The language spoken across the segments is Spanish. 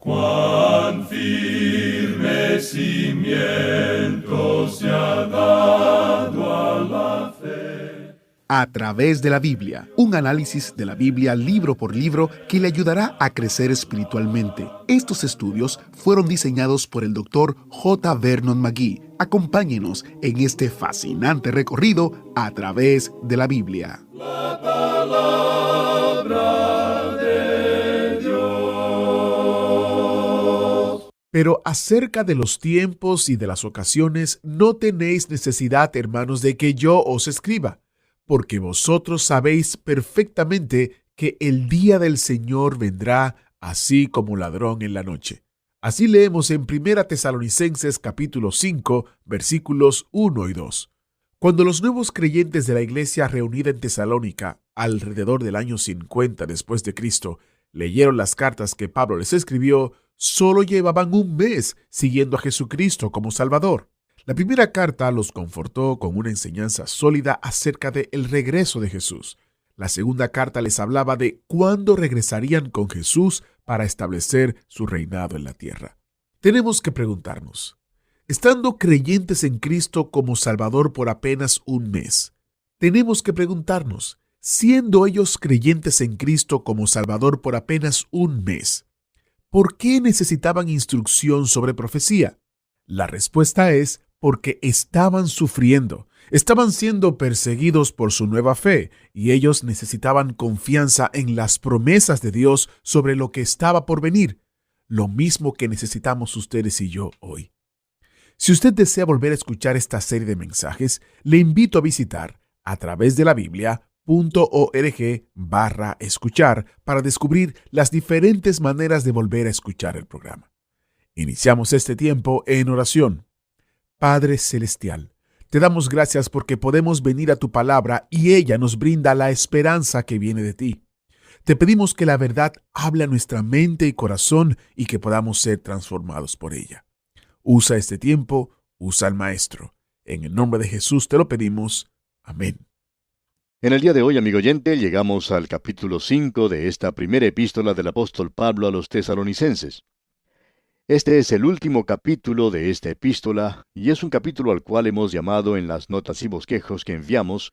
Cuán firme cimiento se ha dado a la fe. A través de la Biblia, un análisis de la Biblia libro por libro que le ayudará a crecer espiritualmente. Estos estudios fueron diseñados por el Dr. J. Vernon McGee. Acompáñenos en este fascinante recorrido a través de la Biblia. La palabra de Dios. Pero acerca de los tiempos y de las ocasiones, no tenéis necesidad, hermanos, de que yo os escriba, porque vosotros sabéis perfectamente que el día del Señor vendrá así como ladrón en la noche. Así leemos en 1 Tesalonicenses capítulo 5, versículos 1 y 2. Cuando los nuevos creyentes de la iglesia reunida en Tesalónica, alrededor del año 50 después de Cristo, leyeron las cartas que Pablo les escribió, solo llevaban un mes siguiendo a Jesucristo como Salvador. La primera carta los confortó con una enseñanza sólida acerca del regreso de Jesús. La segunda carta les hablaba de cuándo regresarían con Jesús para establecer su reinado en la tierra. Tenemos que preguntarnos, estando creyentes en Cristo como Salvador por apenas un mes, tenemos que preguntarnos, siendo ellos creyentes en Cristo como Salvador por apenas un mes, ¿por qué necesitaban instrucción sobre profecía? La respuesta es porque estaban sufriendo, estaban siendo perseguidos por su nueva fe y ellos necesitaban confianza en las promesas de Dios sobre lo que estaba por venir, lo mismo que necesitamos ustedes y yo hoy. Si usted desea volver a escuchar esta serie de mensajes, le invito a visitar a través de la Biblia.org/escuchar para descubrir las diferentes maneras de volver a escuchar el programa. Iniciamos este tiempo en oración. Padre Celestial, te damos gracias porque podemos venir a tu palabra y ella nos brinda la esperanza que viene de ti. Te pedimos que la verdad hable a nuestra mente y corazón y que podamos ser transformados por ella. Usa este tiempo, usa al Maestro. En el nombre de Jesús te lo pedimos. Amén. En el día de hoy, amigo oyente, llegamos al capítulo 5 de esta primera epístola del apóstol Pablo a los tesalonicenses. Este es el último capítulo de esta epístola, y es un capítulo al cual hemos llamado en las notas y bosquejos que enviamos,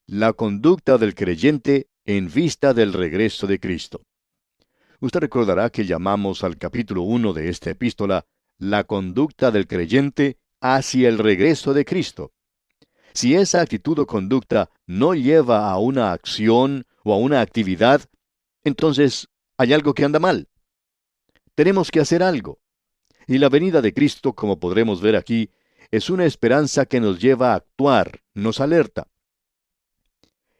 la conducta del creyente en vista del regreso de Cristo. Usted recordará que llamamos al capítulo 1 de esta epístola, la conducta del creyente hacia el regreso de Cristo. Si esa actitud o conducta no lleva a una acción o a una actividad, entonces hay algo que anda mal. Tenemos que hacer algo. Y la venida de Cristo, como podremos ver aquí, es una esperanza que nos lleva a actuar, nos alerta.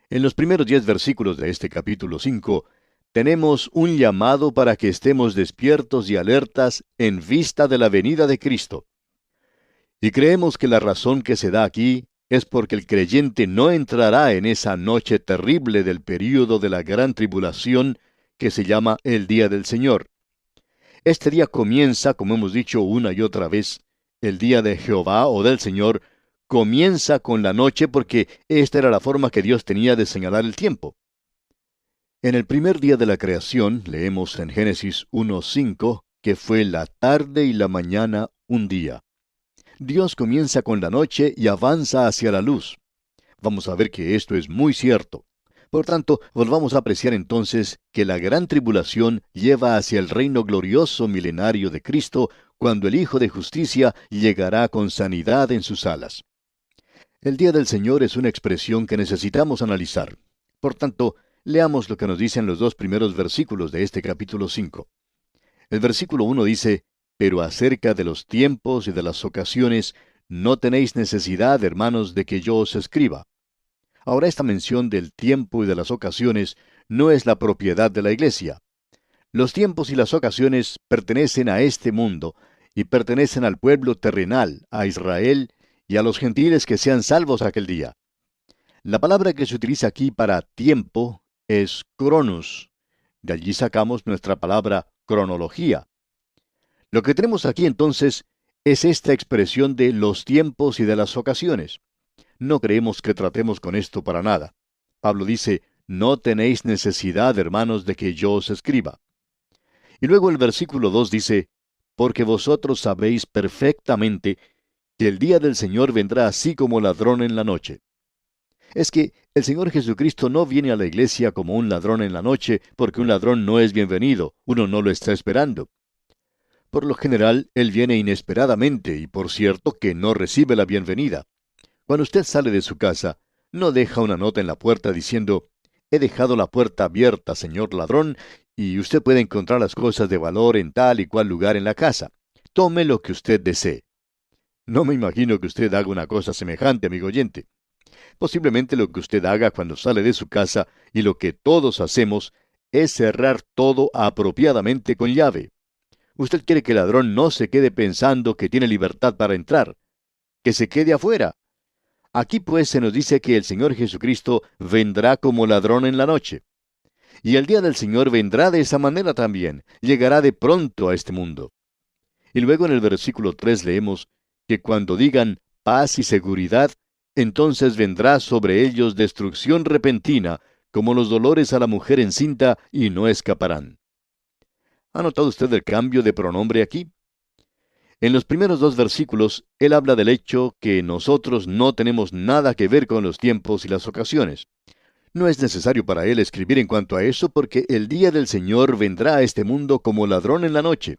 En los primeros 10 versículos de este capítulo 5, tenemos un llamado para que estemos despiertos y alertas en vista de la venida de Cristo. Y creemos que la razón que se da aquí es porque el creyente no entrará en esa noche terrible del período de la gran tribulación que se llama el Día del Señor. Este día comienza, como hemos dicho una y otra vez, el día de Jehová o del Señor, comienza con la noche porque esta era la forma que Dios tenía de señalar el tiempo. En el primer día de la creación, leemos en Génesis 1:5, que fue la tarde y la mañana un día. Dios comienza con la noche y avanza hacia la luz. Vamos a ver que esto es muy cierto. Por tanto, volvamos a apreciar entonces que la gran tribulación lleva hacia el reino glorioso milenario de Cristo, cuando el Hijo de Justicia llegará con sanidad en sus alas. El día del Señor es una expresión que necesitamos analizar. Por tanto, leamos lo que nos dicen los 2 primeros versículos de este capítulo 5. El versículo 1 dice, «Pero acerca de los tiempos y de las ocasiones, no tenéis necesidad, hermanos, de que yo os escriba». Ahora, esta mención del tiempo y de las ocasiones no es la propiedad de la iglesia. Los tiempos y las ocasiones pertenecen a este mundo y pertenecen al pueblo terrenal, a Israel y a los gentiles que sean salvos aquel día. La palabra que se utiliza aquí para tiempo es cronos. De allí sacamos nuestra palabra cronología. Lo que tenemos aquí entonces es esta expresión de los tiempos y de las ocasiones. No creemos que tratemos con esto para nada. Pablo dice, no tenéis necesidad, hermanos, de que yo os escriba. Y luego el versículo 2 dice, porque vosotros sabéis perfectamente que el día del Señor vendrá así como ladrón en la noche. Es que el Señor Jesucristo no viene a la iglesia como un ladrón en la noche, porque un ladrón no es bienvenido, uno no lo está esperando. Por lo general, Él viene inesperadamente y por cierto que no recibe la bienvenida. Cuando usted sale de su casa, no deja una nota en la puerta diciendo, he dejado la puerta abierta, señor ladrón, y usted puede encontrar las cosas de valor en tal y cual lugar en la casa. Tome lo que usted desee. No me imagino que usted haga una cosa semejante, amigo oyente. Posiblemente lo que usted haga cuando sale de su casa, y lo que todos hacemos, es cerrar todo apropiadamente con llave. Usted quiere que el ladrón no se quede pensando que tiene libertad para entrar, que se quede afuera. Aquí pues se nos dice que el Señor Jesucristo vendrá como ladrón en la noche. Y el día del Señor vendrá de esa manera también, llegará de pronto a este mundo. Y luego en el versículo 3 leemos que cuando digan paz y seguridad, entonces vendrá sobre ellos destrucción repentina, como los dolores a la mujer encinta, y no escaparán. ¿Ha notado usted el cambio de pronombre aquí? En los primeros dos versículos, él habla del hecho que nosotros no tenemos nada que ver con los tiempos y las ocasiones. No es necesario para él escribir en cuanto a eso porque el día del Señor vendrá a este mundo como ladrón en la noche.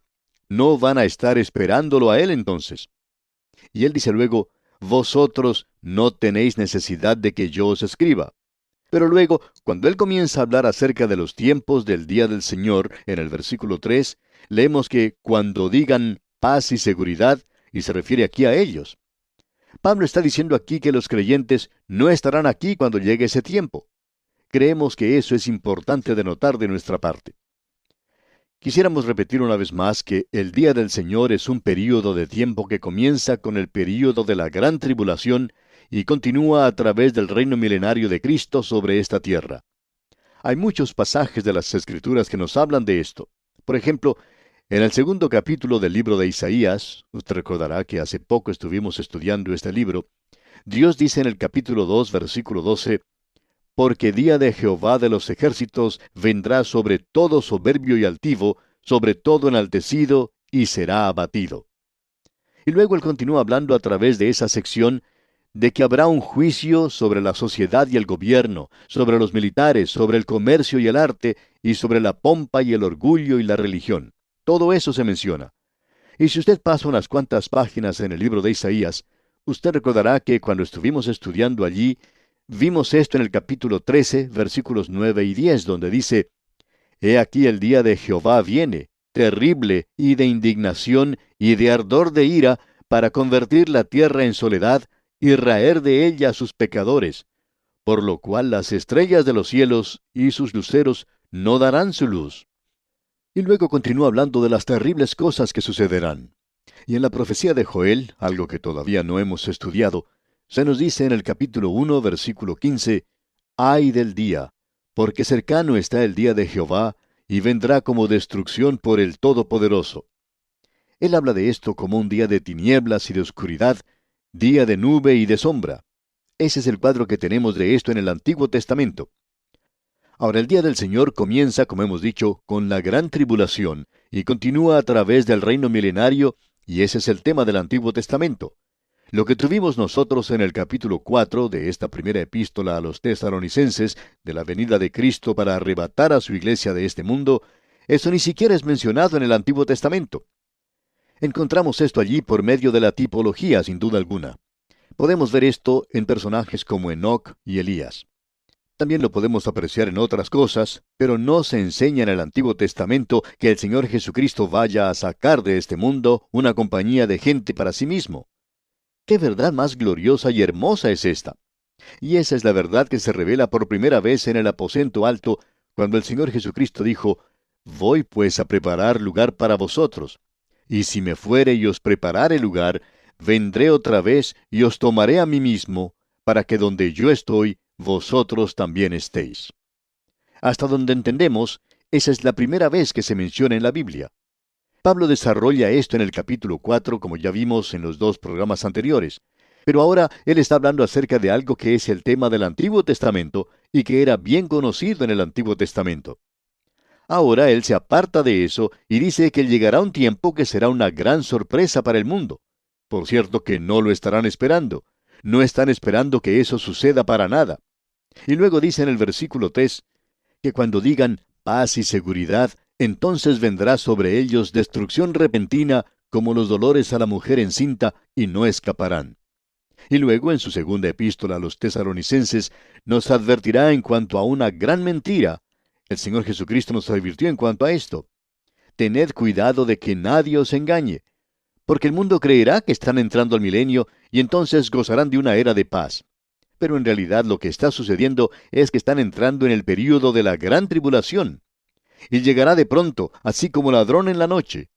No van a estar esperándolo a él entonces. Y él dice luego, vosotros no tenéis necesidad de que yo os escriba. Pero luego, cuando él comienza a hablar acerca de los tiempos del día del Señor, en el versículo 3, leemos que cuando digan paz y seguridad, y se refiere aquí a ellos. Pablo está diciendo aquí que los creyentes no estarán aquí cuando llegue ese tiempo. Creemos que eso es importante de notar de nuestra parte. Quisiéramos repetir una vez más que el día del Señor es un período de tiempo que comienza con el período de la gran tribulación y continúa a través del reino milenario de Cristo sobre esta tierra. Hay muchos pasajes de las Escrituras que nos hablan de esto. Por ejemplo, en el segundo capítulo del libro de Isaías, usted recordará que hace poco estuvimos estudiando este libro, Dios dice en el capítulo 2, versículo 12, porque día de Jehová de los ejércitos vendrá sobre todo soberbio y altivo, sobre todo enaltecido, y será abatido. Y luego él continúa hablando a través de esa sección de que habrá un juicio sobre la sociedad y el gobierno, sobre los militares, sobre el comercio y el arte, y sobre la pompa y el orgullo y la religión. Todo eso se menciona. Y si usted pasa unas cuantas páginas en el libro de Isaías, usted recordará que cuando estuvimos estudiando allí, vimos esto en el capítulo 13, versículos 9 y 10, donde dice, He aquí el día de Jehová viene, terrible y de indignación y de ardor de ira, para convertir la tierra en soledad y raer de ella a sus pecadores, por lo cual las estrellas de los cielos y sus luceros no darán su luz. Y luego continúa hablando de las terribles cosas que sucederán. Y en la profecía de Joel, algo que todavía no hemos estudiado, se nos dice en el capítulo 1, versículo 15, Ay del día, porque cercano está el día de Jehová, y vendrá como destrucción por el Todopoderoso. Él habla de esto como un día de tinieblas y de oscuridad, día de nube y de sombra. Ese es el cuadro que tenemos de esto en el Antiguo Testamento. Ahora el día del Señor comienza, como hemos dicho, con la gran tribulación, y continúa a través del reino milenario, y ese es el tema del Antiguo Testamento. Lo que tuvimos nosotros en el capítulo 4 de esta primera epístola a los tesalonicenses, de la venida de Cristo para arrebatar a su iglesia de este mundo, eso ni siquiera es mencionado en el Antiguo Testamento. Encontramos esto allí por medio de la tipología, sin duda alguna. Podemos ver esto en personajes como Enoc y Elías. También lo podemos apreciar en otras cosas, pero no se enseña en el Antiguo Testamento que el Señor Jesucristo vaya a sacar de este mundo una compañía de gente para sí mismo. ¡Qué verdad más gloriosa y hermosa es esta! Y esa es la verdad que se revela por primera vez en el aposento alto, cuando el Señor Jesucristo dijo, Voy pues a preparar lugar para vosotros. Y si me fuere y os preparare lugar, vendré otra vez y os tomaré a mí mismo, para que donde yo estoy, vosotros también estéis. Hasta donde entendemos, esa es la primera vez que se menciona en la Biblia. Pablo desarrolla esto en el capítulo 4, como ya vimos en los dos programas anteriores. Pero ahora él está hablando acerca de algo que es el tema del Antiguo Testamento y que era bien conocido en el Antiguo Testamento. Ahora Él se aparta de eso y dice que llegará un tiempo que será una gran sorpresa para el mundo. Por cierto que no lo estarán esperando. No están esperando que eso suceda para nada. Y luego dice en el versículo 3, que cuando digan paz y seguridad, entonces vendrá sobre ellos destrucción repentina como los dolores a la mujer encinta, y no escaparán. Y luego en su segunda epístola a los tesalonicenses nos advertirá en cuanto a una gran mentira. El Señor Jesucristo nos advirtió en cuanto a esto. Tened cuidado de que nadie os engañe, porque el mundo creerá que están entrando al milenio y entonces gozarán de una era de paz. Pero en realidad lo que está sucediendo es que están entrando en el período de la gran tribulación. Y llegará de pronto, así como ladrón en la noche.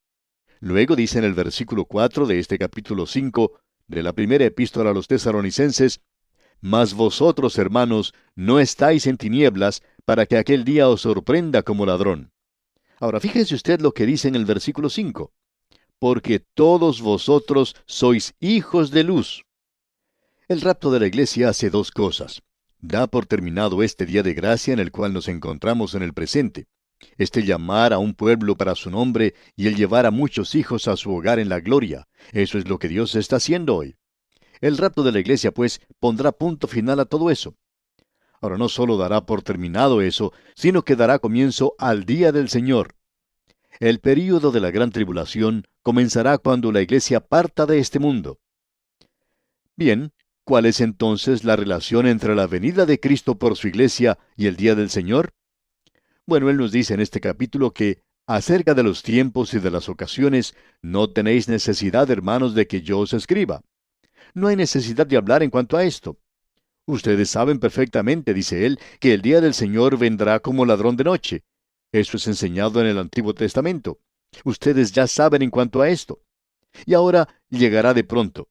Luego dice en el versículo 4 de este capítulo 5 de la primera epístola a los tesalonicenses, mas vosotros, hermanos, no estáis en tinieblas, para que aquel día os sorprenda como ladrón. Ahora fíjese usted lo que dice en el versículo 5. Porque todos vosotros sois hijos de luz. El rapto de la iglesia hace dos cosas. Da por terminado este día de gracia en el cual nos encontramos en el presente. Este llamar a un pueblo para su nombre y el llevar a muchos hijos a su hogar en la gloria. Eso es lo que Dios está haciendo hoy. El rapto de la iglesia, pues, pondrá punto final a todo eso. Ahora no solo dará por terminado eso, sino que dará comienzo al día del Señor. El período de la gran tribulación comenzará cuando la iglesia parta de este mundo. Bien, ¿cuál es entonces la relación entre la venida de Cristo por su iglesia y el día del Señor? Bueno, Él nos dice en este capítulo que, acerca de los tiempos y de las ocasiones, no tenéis necesidad, hermanos, de que yo os escriba. No hay necesidad de hablar en cuanto a esto. Ustedes saben perfectamente, dice Él, que el día del Señor vendrá como ladrón de noche. Eso es enseñado en el Antiguo Testamento. Ustedes ya saben en cuanto a esto. Y ahora llegará de pronto.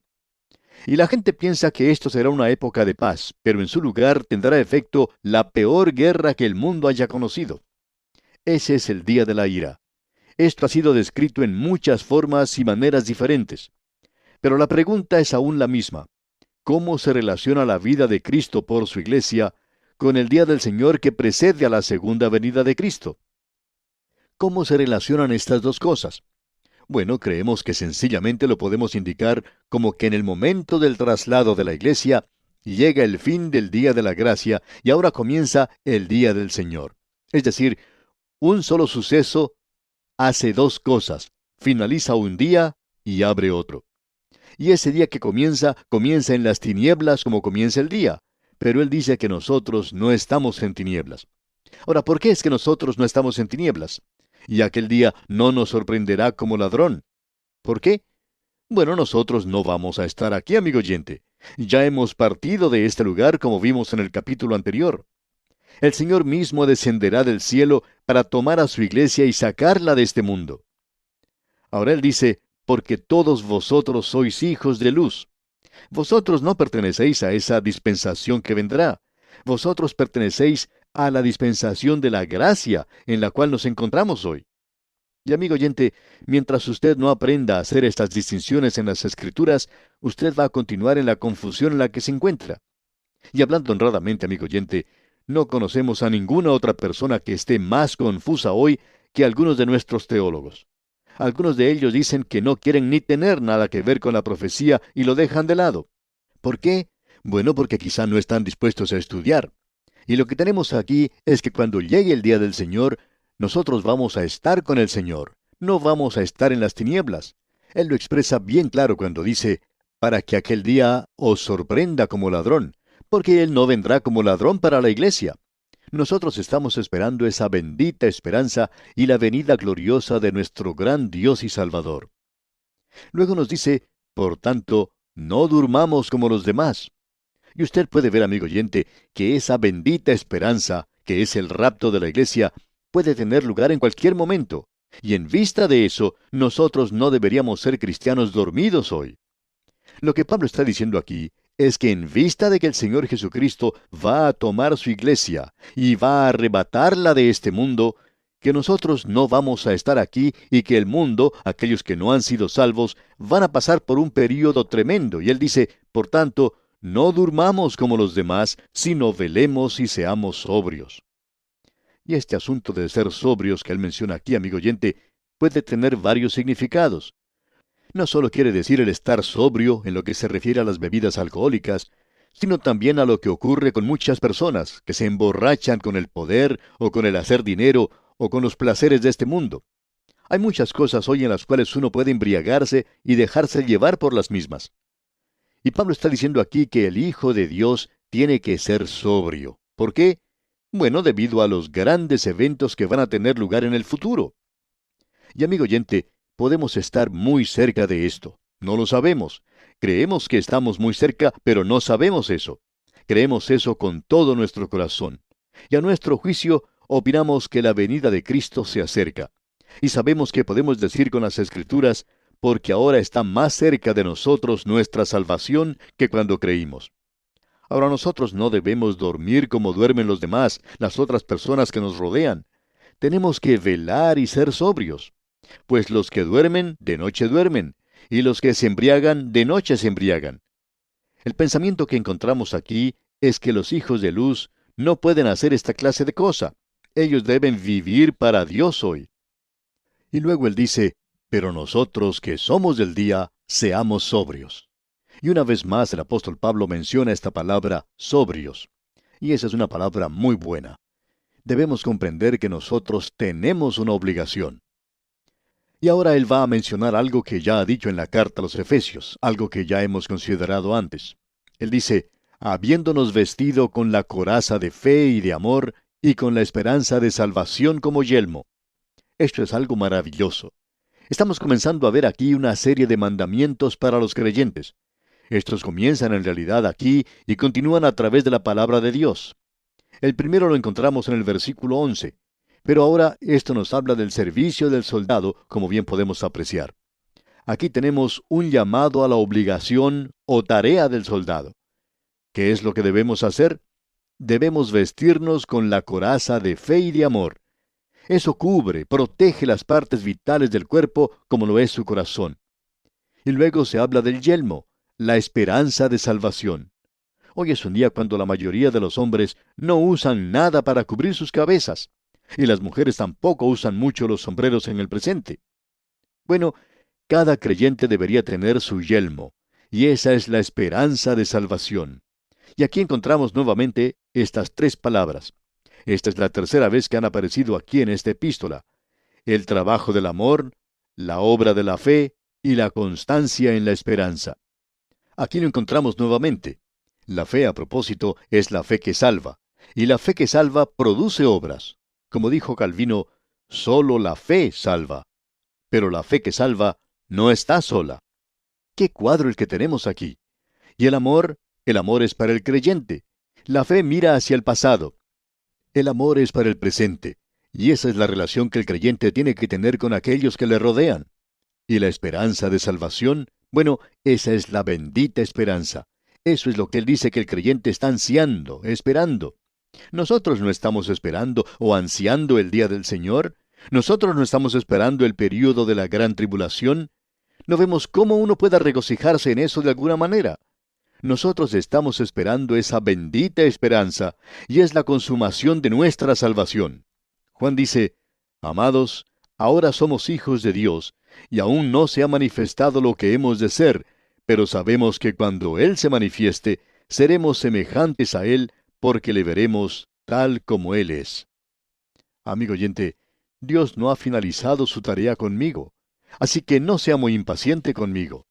Y la gente piensa que esto será una época de paz, pero en su lugar tendrá efecto la peor guerra que el mundo haya conocido. Ese es el día de la ira. Esto ha sido descrito en muchas formas y maneras diferentes. Pero la pregunta es aún la misma. ¿Cómo se relaciona la vida de Cristo por su iglesia con el día del Señor que precede a la segunda venida de Cristo? ¿Cómo se relacionan estas dos cosas? Bueno, creemos que sencillamente lo podemos indicar como que en el momento del traslado de la iglesia llega el fin del día de la gracia y ahora comienza el día del Señor. Es decir, un solo suceso hace dos cosas, finaliza un día y abre otro. Y ese día que comienza en las tinieblas como comienza el día, pero Él dice que nosotros no estamos en tinieblas. Ahora, ¿por qué es que nosotros no estamos en tinieblas? Y aquel día no nos sorprenderá como ladrón. ¿Por qué? Bueno, nosotros no vamos a estar aquí, amigo oyente. Ya hemos partido de este lugar como vimos en el capítulo anterior. El Señor mismo descenderá del cielo para tomar a su iglesia y sacarla de este mundo. Ahora Él dice, porque todos vosotros sois hijos de luz. Vosotros no pertenecéis a esa dispensación que vendrá. Vosotros pertenecéis a la dispensación de la gracia en la cual nos encontramos hoy. Y amigo oyente, mientras usted no aprenda a hacer estas distinciones en las Escrituras, usted va a continuar en la confusión en la que se encuentra. Y hablando honradamente, amigo oyente, no conocemos a ninguna otra persona que esté más confusa hoy que algunos de nuestros teólogos. Algunos de ellos dicen que no quieren ni tener nada que ver con la profecía y lo dejan de lado. ¿Por qué? Bueno, porque quizá no están dispuestos a estudiar. Y lo que tenemos aquí es que cuando llegue el día del Señor, nosotros vamos a estar con el Señor. No vamos a estar en las tinieblas. Él lo expresa bien claro cuando dice, para que aquel día os sorprenda como ladrón, porque Él no vendrá como ladrón para la iglesia. Nosotros estamos esperando esa bendita esperanza y la venida gloriosa de nuestro gran Dios y Salvador. Luego nos dice, por tanto, no durmamos como los demás. Y usted puede ver, amigo oyente, que esa bendita esperanza, que es el rapto de la iglesia, puede tener lugar en cualquier momento. Y en vista de eso, nosotros no deberíamos ser cristianos dormidos hoy. Lo que Pablo está diciendo aquí es que en vista de que el Señor Jesucristo va a tomar su iglesia y va a arrebatarla de este mundo, que nosotros no vamos a estar aquí y que el mundo, aquellos que no han sido salvos, van a pasar por un período tremendo. Y él dice, por tanto, no durmamos como los demás, sino velemos y seamos sobrios. Y este asunto de ser sobrios que él menciona aquí, amigo oyente, puede tener varios significados. No solo quiere decir el estar sobrio en lo que se refiere a las bebidas alcohólicas, sino también a lo que ocurre con muchas personas que se emborrachan con el poder o con el hacer dinero o con los placeres de este mundo. Hay muchas cosas hoy en las cuales uno puede embriagarse y dejarse llevar por las mismas. Y Pablo está diciendo aquí que el Hijo de Dios tiene que ser sobrio. ¿Por qué? Bueno, debido a los grandes eventos que van a tener lugar en el futuro. Y amigo oyente, podemos estar muy cerca de esto. No lo sabemos. Creemos que estamos muy cerca, pero no sabemos eso. Creemos eso con todo nuestro corazón. Y a nuestro juicio, opinamos que la venida de Cristo se acerca. Y sabemos que podemos decir con las Escrituras, porque ahora está más cerca de nosotros nuestra salvación que cuando creímos. Ahora nosotros no debemos dormir como duermen los demás, las otras personas que nos rodean. Tenemos que velar y ser sobrios. Pues los que duermen, de noche duermen, y los que se embriagan, de noche se embriagan. El pensamiento que encontramos aquí es que los hijos de luz no pueden hacer esta clase de cosa. Ellos deben vivir para Dios hoy. Y luego él dice, pero nosotros que somos del día, seamos sobrios. Y una vez más el apóstol Pablo menciona esta palabra, sobrios. Y esa es una palabra muy buena. Debemos comprender que nosotros tenemos una obligación. Y ahora él va a mencionar algo que ya ha dicho en la carta a los Efesios, algo que ya hemos considerado antes. Él dice, habiéndonos vestido con la coraza de fe y de amor, y con la esperanza de salvación como yelmo. Esto es algo maravilloso. Estamos comenzando a ver aquí una serie de mandamientos para los creyentes. Estos comienzan en realidad aquí y continúan a través de la palabra de Dios. El primero lo encontramos en el versículo 11. Pero ahora esto nos habla del servicio del soldado, como bien podemos apreciar. Aquí tenemos un llamado a la obligación o tarea del soldado. ¿Qué es lo que debemos hacer? Debemos vestirnos con la coraza de fe y de amor. Eso cubre, protege las partes vitales del cuerpo como lo es su corazón. Y luego se habla del yelmo, la esperanza de salvación. Hoy es un día cuando la mayoría de los hombres no usan nada para cubrir sus cabezas. Y las mujeres tampoco usan mucho los sombreros en el presente. Bueno, cada creyente debería tener su yelmo, y esa es la esperanza de salvación. Y aquí encontramos nuevamente estas tres palabras. Esta es la tercera vez que han aparecido aquí en esta epístola. El trabajo del amor, la obra de la fe y la constancia en la esperanza. Aquí lo encontramos nuevamente. La fe, a propósito, es la fe que salva, y la fe que salva produce obras. Como dijo Calvino, solo la fe salva. Pero la fe que salva no está sola. ¡Qué cuadro el que tenemos aquí! Y el amor es para el creyente. La fe mira hacia el pasado. El amor es para el presente. Y esa es la relación que el creyente tiene que tener con aquellos que le rodean. Y la esperanza de salvación, bueno, esa es la bendita esperanza. Eso es lo que él dice que el creyente está ansiando, esperando. Nosotros no estamos esperando o ansiando el día del Señor. Nosotros no estamos esperando el período de la gran tribulación. No vemos cómo uno pueda regocijarse en eso de alguna manera. Nosotros estamos esperando esa bendita esperanza, y es la consumación de nuestra salvación. Juan dice, amados, ahora somos hijos de Dios, y aún no se ha manifestado lo que hemos de ser, pero sabemos que cuando Él se manifieste, seremos semejantes a Él, porque le veremos tal como Él es. Amigo oyente, Dios no ha finalizado su tarea conmigo, así que no sea muy impaciente conmigo.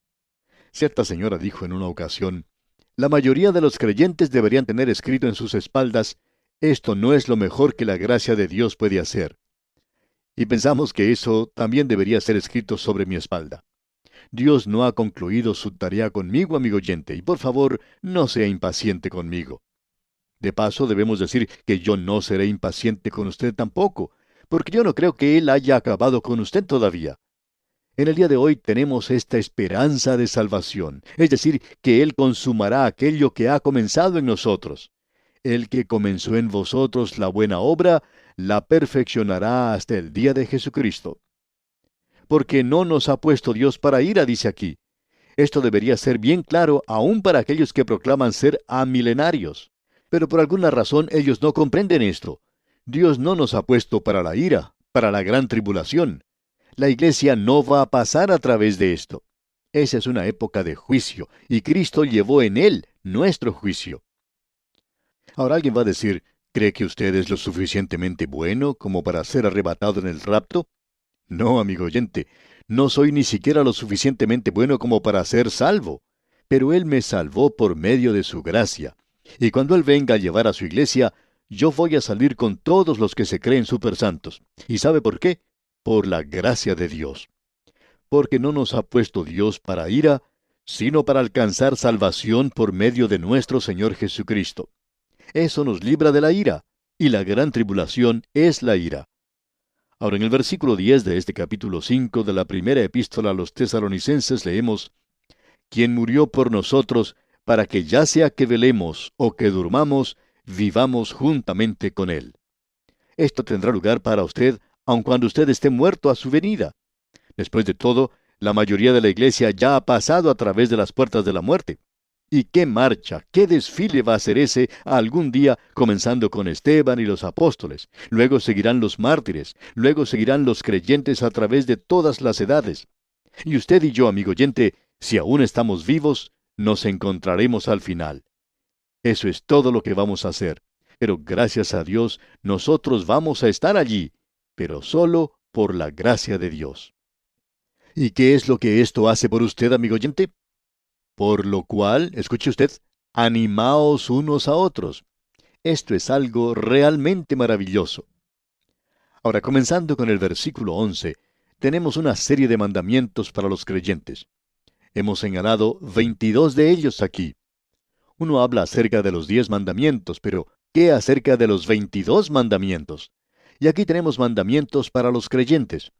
Cierta señora dijo en una ocasión, la mayoría de los creyentes deberían tener escrito en sus espaldas, esto no es lo mejor que la gracia de Dios puede hacer. Y pensamos que eso también debería ser escrito sobre mi espalda. Dios no ha concluido su tarea conmigo, amigo oyente, y por favor, no sea impaciente conmigo. De paso, debemos decir que yo no seré impaciente con usted tampoco, porque yo no creo que Él haya acabado con usted todavía. En el día de hoy tenemos esta esperanza de salvación, es decir, que Él consumará aquello que ha comenzado en nosotros. El que comenzó en vosotros la buena obra, la perfeccionará hasta el día de Jesucristo. Porque no nos ha puesto Dios para ira, dice aquí. Esto debería ser bien claro aún para aquellos que proclaman ser amilenarios. Pero por alguna razón ellos no comprenden esto. Dios no nos ha puesto para la ira, para la gran tribulación. La iglesia no va a pasar a través de esto. Esa es una época de juicio, y Cristo llevó en él nuestro juicio. Ahora alguien va a decir, ¿cree que usted es lo suficientemente bueno como para ser arrebatado en el rapto? No, amigo oyente, no soy ni siquiera lo suficientemente bueno como para ser salvo, pero Él me salvó por medio de su gracia. Y cuando Él venga a llevar a su iglesia, yo voy a salir con todos los que se creen supersantos. ¿Y sabe por qué? Por la gracia de Dios. Porque no nos ha puesto Dios para ira, sino para alcanzar salvación por medio de nuestro Señor Jesucristo. Eso nos libra de la ira, y la gran tribulación es la ira. Ahora, en el versículo 10 de este capítulo 5 de la primera epístola a los tesalonicenses leemos, quien murió por nosotros, para que ya sea que velemos o que durmamos, vivamos juntamente con Él. Esto tendrá lugar para usted, aun cuando usted esté muerto a su venida. Después de todo, la mayoría de la iglesia ya ha pasado a través de las puertas de la muerte. ¿Y qué marcha, qué desfile va a ser ese algún día, comenzando con Esteban y los apóstoles? Luego seguirán los mártires, luego seguirán los creyentes a través de todas las edades. Y usted y yo, amigo oyente, si aún estamos vivos, nos encontraremos al final. Eso es todo lo que vamos a hacer. Pero gracias a Dios, nosotros vamos a estar allí, pero solo por la gracia de Dios. ¿Y qué es lo que esto hace por usted, amigo oyente? Por lo cual, escuche usted, animaos unos a otros. Esto es algo realmente maravilloso. Ahora, comenzando con el versículo 11, tenemos una serie de mandamientos para los creyentes. Hemos señalado 22 de ellos aquí. Uno habla acerca de los 10 mandamientos, pero ¿qué acerca de los 22 mandamientos? Y aquí tenemos mandamientos para los creyentes.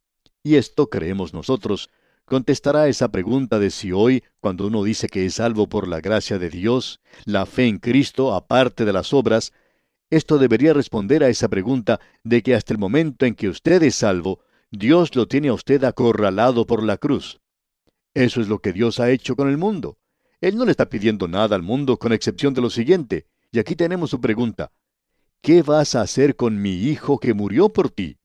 Y esto, creemos nosotros, contestará esa pregunta de si hoy, cuando uno dice que es salvo por la gracia de Dios, la fe en Cristo, aparte de las obras, esto debería responder a esa pregunta de que hasta el momento en que usted es salvo, Dios lo tiene a usted acorralado por la cruz. Eso es lo que Dios ha hecho con el mundo. Él no le está pidiendo nada al mundo con excepción de lo siguiente. Y aquí tenemos su pregunta. ¿Qué vas a hacer con mi hijo que murió por ti?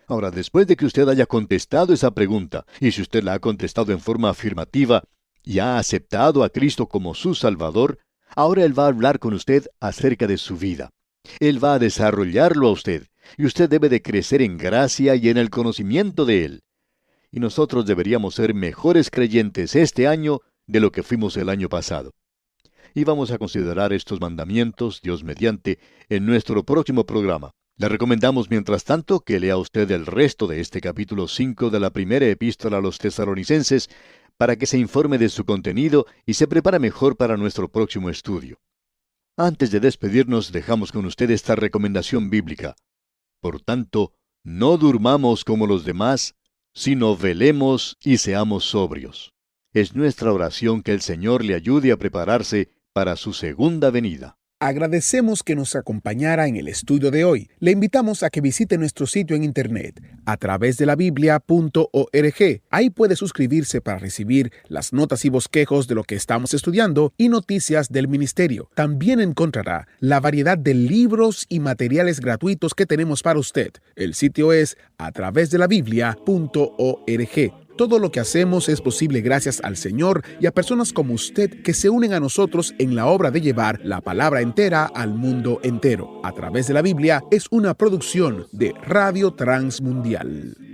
Ahora, después de que usted haya contestado esa pregunta, y si usted la ha contestado en forma afirmativa y ha aceptado a Cristo como su Salvador, ahora Él va a hablar con usted acerca de su vida. Él va a desarrollarlo a usted, y usted debe de crecer en gracia y en el conocimiento de Él. Y nosotros deberíamos ser mejores creyentes este año de lo que fuimos el año pasado. Y vamos a considerar estos mandamientos, Dios mediante, en nuestro próximo programa. Le recomendamos, mientras tanto, que lea usted el resto de este capítulo 5 de la primera epístola a los tesalonicenses para que se informe de su contenido y se prepare mejor para nuestro próximo estudio. Antes de despedirnos, dejamos con usted esta recomendación bíblica. Por tanto, no durmamos como los demás, sino velemos y seamos sobrios. Es nuestra oración que el Señor le ayude a prepararse para su segunda venida. Agradecemos que nos acompañara en el estudio de hoy. Le invitamos a que visite nuestro sitio en internet a través de la biblia.org. Ahí puede suscribirse para recibir las notas y bosquejos de lo que estamos estudiando y noticias del ministerio. También encontrará la variedad de libros y materiales gratuitos que tenemos para usted. El sitio es a través de la biblia.org. Todo lo que hacemos es posible gracias al Señor y a personas como usted que se unen a nosotros en la obra de llevar la palabra entera al mundo entero. A través de la Biblia es una producción de Radio Transmundial.